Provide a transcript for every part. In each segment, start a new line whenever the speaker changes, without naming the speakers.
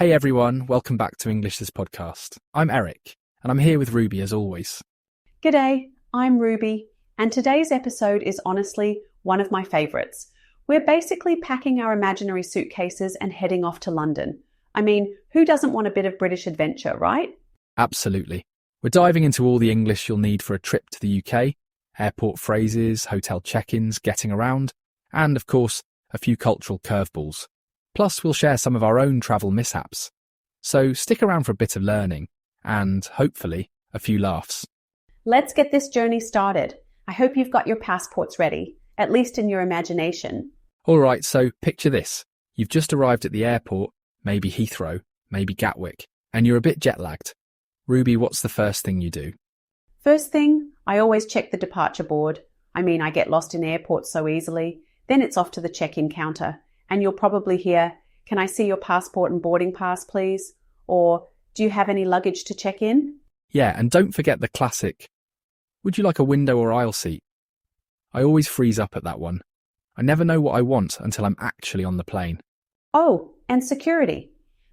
Hey everyone, welcome back to English This Podcast. I'm Eric, and I'm here with Ruby as always.
G'day, I'm Ruby, and today's episode is honestly one of my favourites. We're basically packing our imaginary suitcases and heading off to London. I mean, who doesn't want a bit of British adventure, right?
Absolutely. We're diving into all the English you'll need for a trip to the UK, airport phrases, hotel check-ins, getting around, and of course, a few cultural curveballs. Plus, we'll share some of our own travel mishaps. So stick around for a bit of learning and, hopefully, a few laughs.
Let's get this journey started. I hope you've got your passports ready, at least in your imagination.
All right, so picture this. You've just arrived at the airport, maybe Heathrow, maybe Gatwick, and you're a bit jet-lagged. Ruby, what's the first thing you do?
First thing, I always check the departure board. I get lost in airports so easily. Then it's off to the check-in counter. And you'll probably hear, "Can I see your passport and boarding pass, please?" Or, "Do you have any luggage to check in?"
Yeah, and don't forget the classic, "Would you like a window or aisle seat?" I always freeze up at that one. I never know what I want until I'm actually on the plane.
Oh, and security.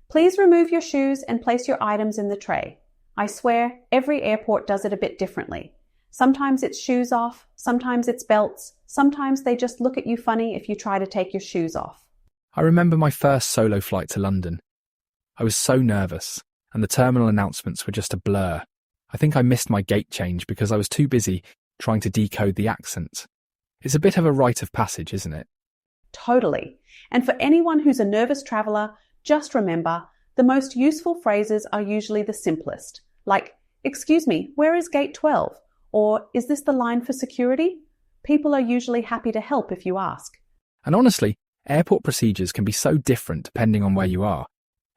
Please remove your shoes and place your items in the tray. I swear, every airport does it a bit differently. Sometimes it's shoes off, sometimes it's belts, sometimes they just look at you funny if you try to take your shoes off.
I remember my first solo flight to London. I was so nervous, and the terminal announcements were just a blur. I think I missed my gate change because I was too busy trying to decode the accent. It's a bit of a rite of passage, isn't it?
Totally. And for anyone who's a nervous traveller, just remember, the most useful phrases are usually the simplest, like, "Excuse me, where is gate 12? Or, "Is this the line for security?" People are usually happy to help if you ask.
And honestly, airport procedures can be so different depending on where you are.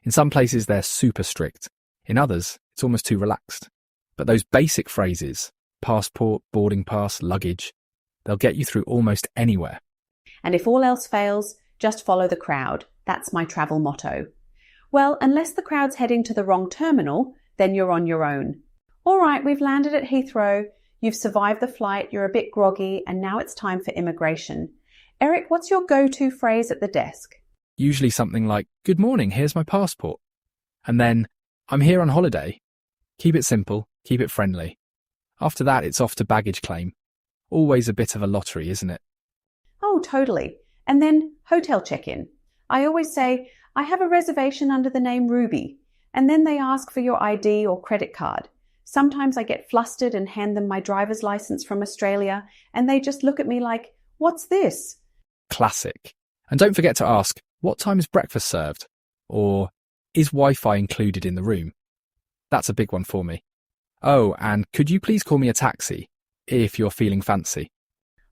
In some places they're super strict. In others, it's almost too relaxed. But those basic phrases, passport, boarding pass, luggage, they'll get you through almost anywhere.
And if all else fails, just follow the crowd. That's my travel motto. Well, unless the crowd's heading to the wrong terminal, then you're on your own. All right, we've landed at Heathrow. You've survived the flight, you're a bit groggy, and now it's time for immigration. Eric, what's your go-to phrase at the desk?
Usually something like, "Good morning, here's my passport." And then, "I'm here on holiday." Keep it simple, keep it friendly. After that, it's off to baggage claim. Always a bit of a lottery, isn't it?
Oh, totally. And then hotel check-in. I always say, "I have a reservation under the name Ruby." And then they ask for your ID or credit card. Sometimes I get flustered and hand them my driver's license from Australia, and they just look at me like, "What's this?"
Classic. And don't forget to ask, "What time is breakfast served?" Or, "Is Wi-Fi included in the room?" That's a big one for me. Oh, and could you please call me a taxi, if you're feeling fancy?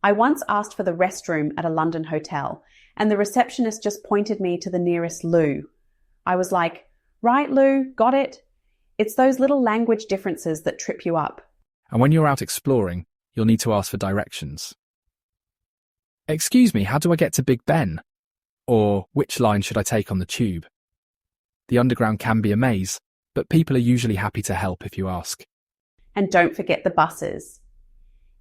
I once asked for the restroom at a London hotel, and the receptionist just pointed me to the nearest loo. I was like, "Right, Lou, got it." It's those little language differences that trip you up.
And when you're out exploring, you'll need to ask for directions. "Excuse me, how do I get to Big Ben?" Or, "Which line should I take on the tube?" The underground can be a maze, but people are usually happy to help if you ask.
And don't forget the buses.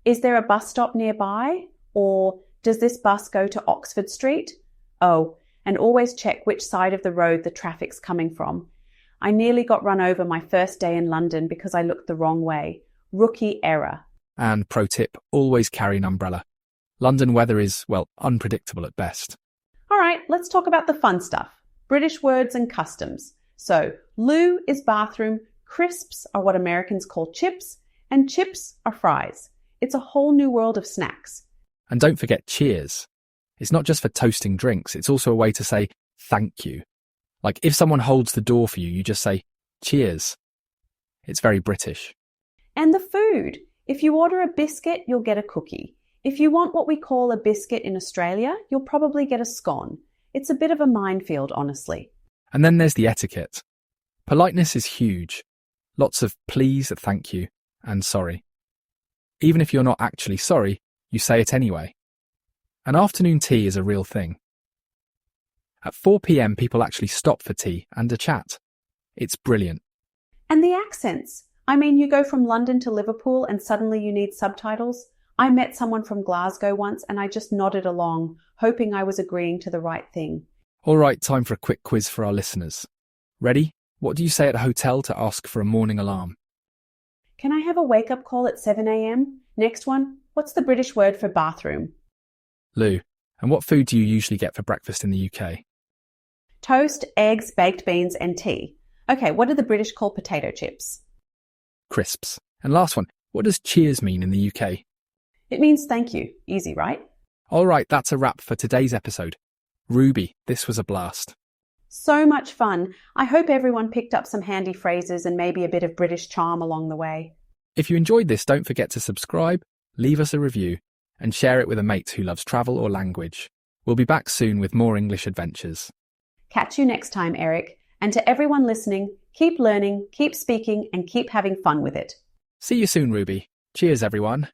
Is there a bus stop nearby? Or does this bus go to Oxford Street? Oh, and always check which side of the road the traffic's coming from. I nearly got run over my first day in London because I looked the wrong way. Rookie error.
And pro tip, always carry an umbrella. London weather is, well, unpredictable at best.
All right, let's talk about the fun stuff. British words and customs. So, loo is bathroom, crisps are what Americans call chips, and chips are fries. It's a whole new world of snacks.
And don't forget cheers. It's not just for toasting drinks, it's also a way to say thank you. Like if someone holds the door for you, you just say cheers. It's very British.
And the food. If you order a biscuit, you'll get a cookie. If you want what we call a biscuit in Australia, you'll probably get a scone. It's a bit of a minefield, honestly.
And then there's the etiquette. Politeness is huge. Lots of please, thank you, and sorry. Even if you're not actually sorry, you say it anyway. And afternoon tea is a real thing. At 4 p.m, people actually stop for tea and a chat. It's brilliant.
And the accents. You go from London to Liverpool and suddenly you need subtitles. I met someone from Glasgow once and I just nodded along, hoping I was agreeing to the right thing.
All right, time for a quick quiz for our listeners. Ready? What do you say at a hotel to ask for a morning alarm?
Can I have a wake-up call at 7 a.m? Next one, what's the British word for bathroom?
Lou, and what food do you usually get for breakfast in the UK?
Toast, eggs, baked beans and tea. Okay, what do the British call potato chips?
Crisps. And last one, what does cheers mean in the UK?
It means thank you. Easy, right?
All right, that's a wrap for today's episode. Ruby, this was a blast.
So much fun. I hope everyone picked up some handy phrases and maybe a bit of British charm along the way.
If you enjoyed this, don't forget to subscribe, leave us a review, and share it with a mate who loves travel or language. We'll be back soon with more English adventures.
Catch you next time, Eric. And to everyone listening, keep learning, keep speaking, and keep having fun with it.
See you soon, Ruby. Cheers, everyone.